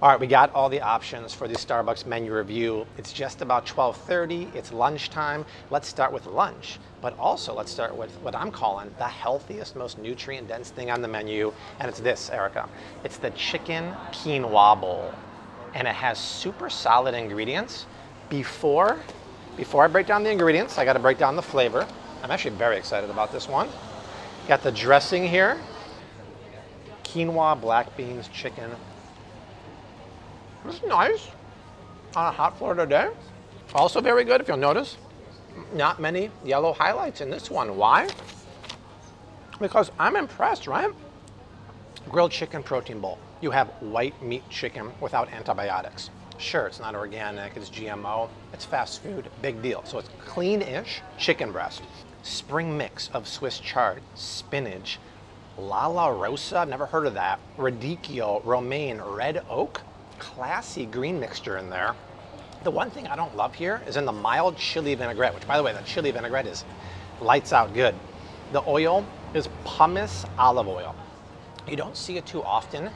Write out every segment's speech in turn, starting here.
All right, we got all the options for the Starbucks menu review. It's just about 12:30, it's lunchtime. Let's start with lunch, but also let's start with what I'm calling the healthiest, most nutrient-dense thing on the menu, and it's this, Erica. It's the chicken quinoa bowl, and it has super solid ingredients. Before I break down the ingredients, I gotta break down the flavor. I'm actually very excited about this one. Got the dressing here. Quinoa, black beans, chicken. This is nice on a hot Florida day. Also very good, if you'll notice. Not many yellow highlights in this one. Why? Because I'm impressed, right? Grilled chicken protein bowl. You have white meat chicken without antibiotics. Sure, it's not organic, it's GMO, it's fast food, big deal. So it's clean-ish chicken breast. Spring mix of Swiss chard, spinach, La Rosa, I've never heard of that, radicchio, romaine, red oak. Classy green mixture in there. The one thing I don't love here is in the mild chili vinaigrette, which by the way, the chili vinaigrette is lights out good. The oil is pumice olive oil. You don't see it too often.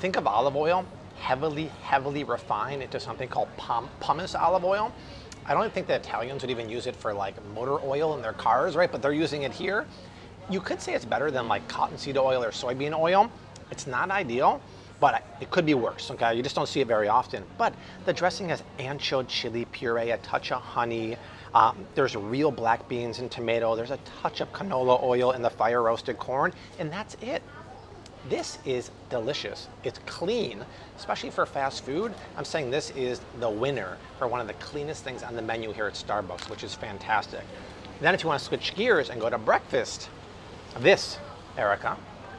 Think of olive oil heavily refined into something called pumice olive oil. I don't think the Italians would even use it for like motor oil in their cars, right? But they're using it here. You could say it's better than like cottonseed oil or soybean oil. It's not ideal, but it could be worse, okay? You just don't see it very often. But the dressing has ancho chili puree, a touch of honey. There's real black beans and tomato. There's a touch of canola oil in the fire roasted corn, and that's it. This is delicious. It's clean, especially for fast food. I'm saying this is the winner for one of the cleanest things on the menu here at Starbucks, which is fantastic. Then if you want to switch gears and go to breakfast, this, Erica,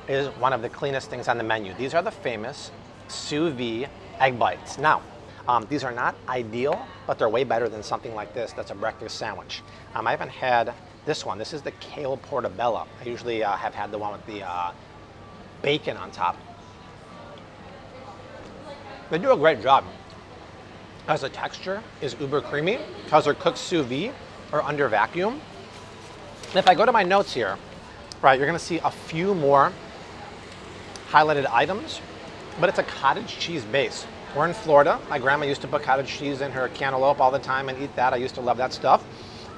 is one of the cleanest things on the menu. These are the famous sous vide egg bites. Now, these are not ideal, but they're way better than something like this that's a breakfast sandwich. I haven't had this one. This is the kale portobello. I usually have had the one with the bacon on top. They do a great job. As the texture is uber creamy, because they're cooked sous vide or under vacuum. And if I go to my notes here, right, you're gonna see a few more highlighted items, but it's a cottage cheese base. We're in Florida. My grandma used to put cottage cheese in her cantaloupe all the time and eat that. I used to love that stuff.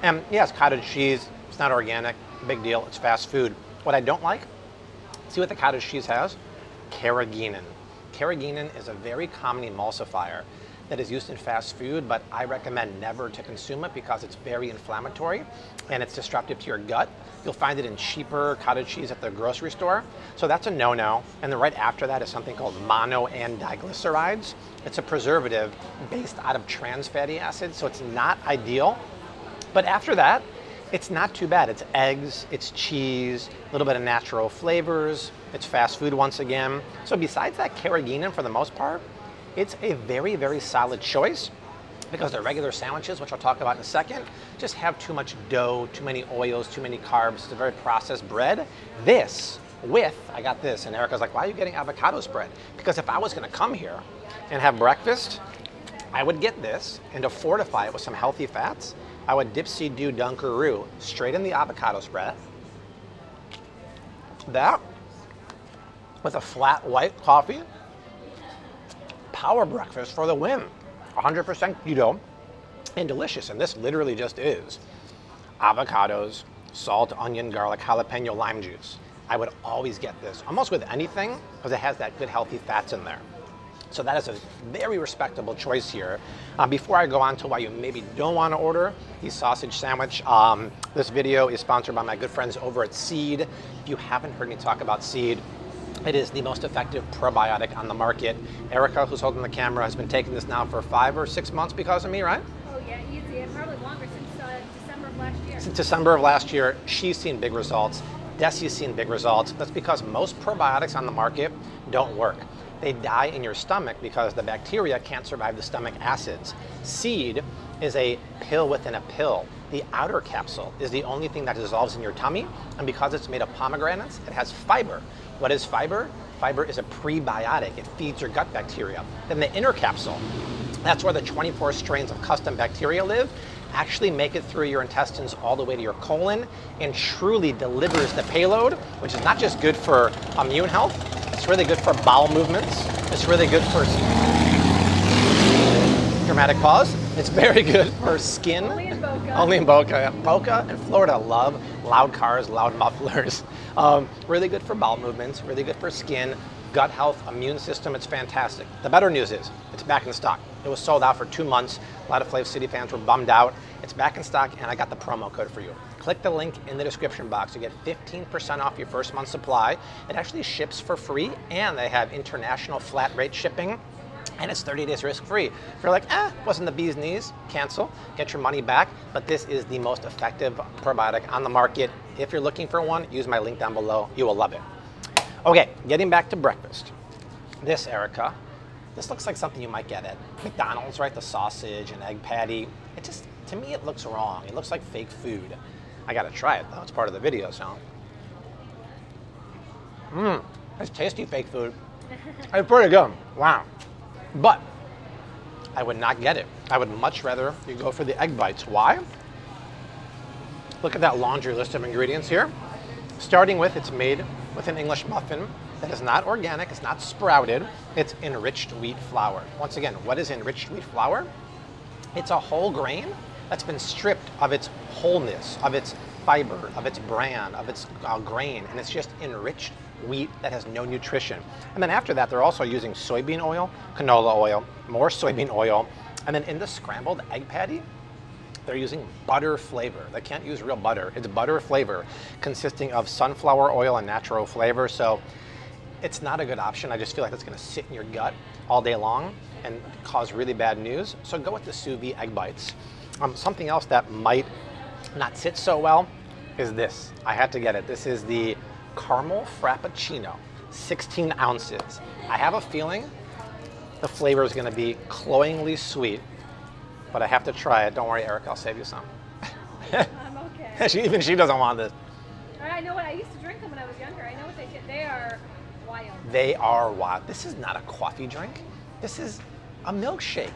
And yes, cottage cheese, it's not organic, big deal, it's fast food. What I don't like, see what the cottage cheese has? Carrageenan. Carrageenan is a very common emulsifier that is used in fast food, but I recommend never to consume it because it's very inflammatory and it's disruptive to your gut. You'll find it in cheaper cottage cheese at the grocery store. So that's a no-no. And then right after that is something called mono and diglycerides. It's a preservative based out of trans fatty acids, so it's not ideal. But after that, it's not too bad. It's eggs, it's cheese, a little bit of natural flavors. It's fast food once again. So besides that carrageenan, for the most part, it's a very solid choice because the regular sandwiches, which I'll talk about in a second, just have too much dough, too many oils, too many carbs. It's a very processed bread. This with, I got this, and Erica's like, why are you getting avocado spread? Because if I was gonna come here and have breakfast, I would get this, and to fortify it with some healthy fats, I would dipsy-do Dunkaroo straight in the avocado spread. That with a flat white coffee. Power breakfast for the win. 100% keto and delicious. And this literally just is avocados, salt, onion, garlic, jalapeno, lime juice. I would always get this almost with anything because it has that good healthy fats in there. So that is a very respectable choice here. Before I go on to why you maybe don't want to order the sausage sandwich, this video is sponsored by my good friends over at Seed. If you haven't heard me talk about Seed, it is the most effective probiotic on the market. Erica, who's holding the camera, has been taking this now for 5 or 6 months because of me, right? Oh yeah, easy. Probably longer, since December of last year. Since December of last year, she's seen big results. Desi's seen big results. That's because most probiotics on the market don't work. They die in your stomach because the bacteria can't survive the stomach acids. Seed is a pill within a pill. The outer capsule is the only thing that dissolves in your tummy, and because it's made of pomegranates, it has fiber. What is fiber? Fiber is a prebiotic. It feeds your gut bacteria. Then the inner capsule, that's where the 24 strains of custom bacteria live, actually make it through your intestines all the way to your colon and truly delivers the payload, which is not just good for immune health, it's really good for bowel movements, it's really good for Dramatic pause. It's very good for skin. Only in Boca. Only in Boca. Boca and Florida love loud cars, loud mufflers. Really good for bowel movements, really good for skin, gut health, immune system. It's fantastic. The better news is it's back in stock. It was sold out for 2 months. A lot of Flav City fans were bummed out. It's back in stock, and I got the promo code for you. Click the link in the description box to get 15% off your first month supply. It actually ships for free, and they have international flat rate shipping. And it's 30 days risk-free. If you're like, wasn't the bee's knees, cancel, get your money back. But this is the most effective probiotic on the market. If you're looking for one, use my link down below. You will love it. Okay, getting back to breakfast. This, Erica, this looks like something you might get at McDonald's, right? The sausage and egg patty. It just, to me, it looks wrong. It looks like fake food. I gotta try it, though. It's part of the video, so. It's tasty fake food. It's pretty good. Wow. But I would not get it. I would much rather you go for the egg bites. Why? Look at that laundry list of ingredients here. Starting with, it's made with an English muffin that is not organic, it's not sprouted, it's enriched wheat flour. Once again, what is enriched wheat flour? It's a whole grain that's been stripped of its wholeness, of its fiber, of its bran, of its grain, and it's just enriched wheat that has no nutrition. And then after that, they're also using soybean oil, canola oil, more soybean oil, and then in the scrambled egg patty, they're using butter flavor. They can't use real butter. It's butter flavor consisting of sunflower oil and natural flavor. So it's not a good option. I just feel like it's gonna sit in your gut all day long and cause really bad news. So go with the sous vide egg bites. Something else that might not sit so well is this. I had to get it. This is the Caramel Frappuccino, 16 ounces. I have a feeling the flavor is gonna be cloyingly sweet, but I have to try it. Don't worry, Eric, I'll save you some. I'm okay. Even she doesn't want this. I know what I used to drink them when I was younger. I know what they did. They are wild. They are wild. This is not a coffee drink. This is a milkshake.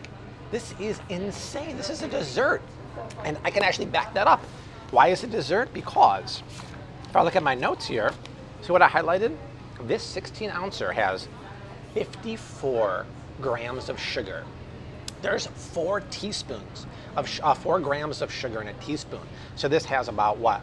This is insane. This is a dessert. And I can actually back that up. Why is it dessert? Because if I look at my notes here, see what I highlighted? This 16 ouncer has 54 grams of sugar. There's 4 teaspoons of 4 grams of sugar in a teaspoon. So this has about what?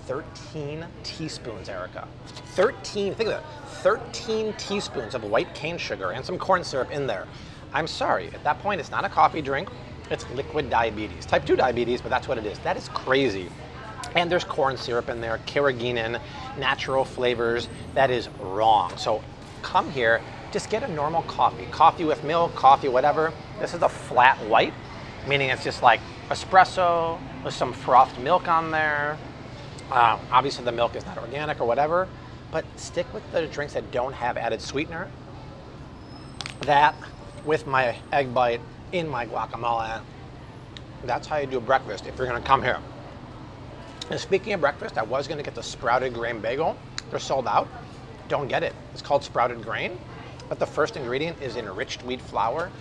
13 teaspoons, Erica. 13, think of that. 13 teaspoons of white cane sugar and some corn syrup in there. I'm sorry, at that point, it's not a coffee drink. It's liquid diabetes. Type 2 diabetes, but that's what it is. That is crazy. And there's corn syrup in there, carrageenan, natural flavors. That is wrong. So come here, just get a normal coffee. Coffee with milk, coffee, whatever. This is a flat white, meaning it's just like espresso with some frothed milk on there. Obviously the milk is not organic or whatever, but stick with the drinks that don't have added sweetener. That with my egg bite in my guacamole. That's how you do breakfast if you're gonna come here. And speaking of breakfast, I was gonna get the sprouted grain bagel. They're sold out. Don't get it. It's called sprouted grain, but the first ingredient is enriched wheat flour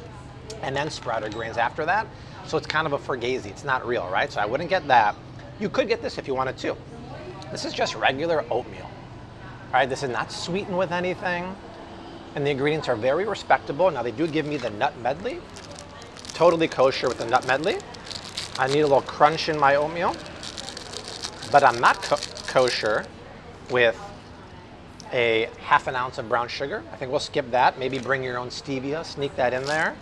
and then sprouted grains after that. So it's kind of a fugazi. It's not real, right? So I wouldn't get that. You could get this if you wanted to. This is just regular oatmeal. All right, this is not sweetened with anything. And the ingredients are very respectable. Now they do give me the nut medley. Totally kosher with the nut medley. I need a little crunch in my oatmeal. But I'm not kosher with a ½ an ounce of brown sugar. I think we'll skip that. Maybe bring your own stevia, sneak that in there.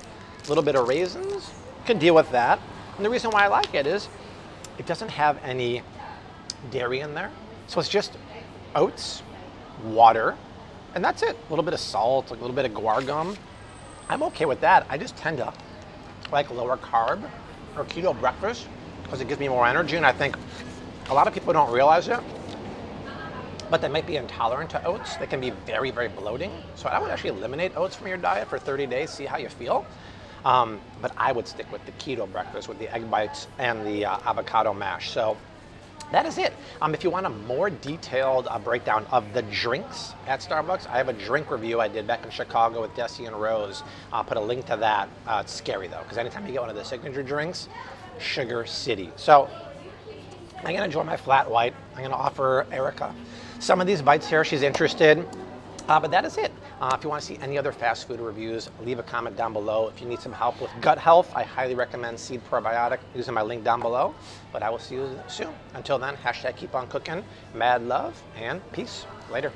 A little bit of raisins, can deal with that. And the reason why I like it is it doesn't have any dairy in there. So it's just oats, water, and that's it. A little bit of salt, a little bit of guar gum. I'm okay with that. I just tend to like lower carb or keto breakfast because it gives me more energy, and I think a lot of people don't realize it, but they might be intolerant to oats. They can be very, very bloating. So I would actually eliminate oats from your diet for 30 days, see how you feel. But I would stick with the keto breakfast with the egg bites and the avocado mash. So that is it. If you want a more detailed breakdown of the drinks at Starbucks, I have a drink review I did back in Chicago with Desi and Rose. I'll put a link to that. It's scary though, because anytime you get one of the signature drinks, Sugar City. So I'm gonna enjoy my flat white. I'm gonna offer Erica some of these bites here. She's interested. But that is it. If you want to see any other fast food reviews, leave a comment down below. If you need some help with gut health, I highly recommend Seed Probiotic using my link down below. But I will see you soon. Until then, hashtag keep on cooking, mad love, and peace. Later.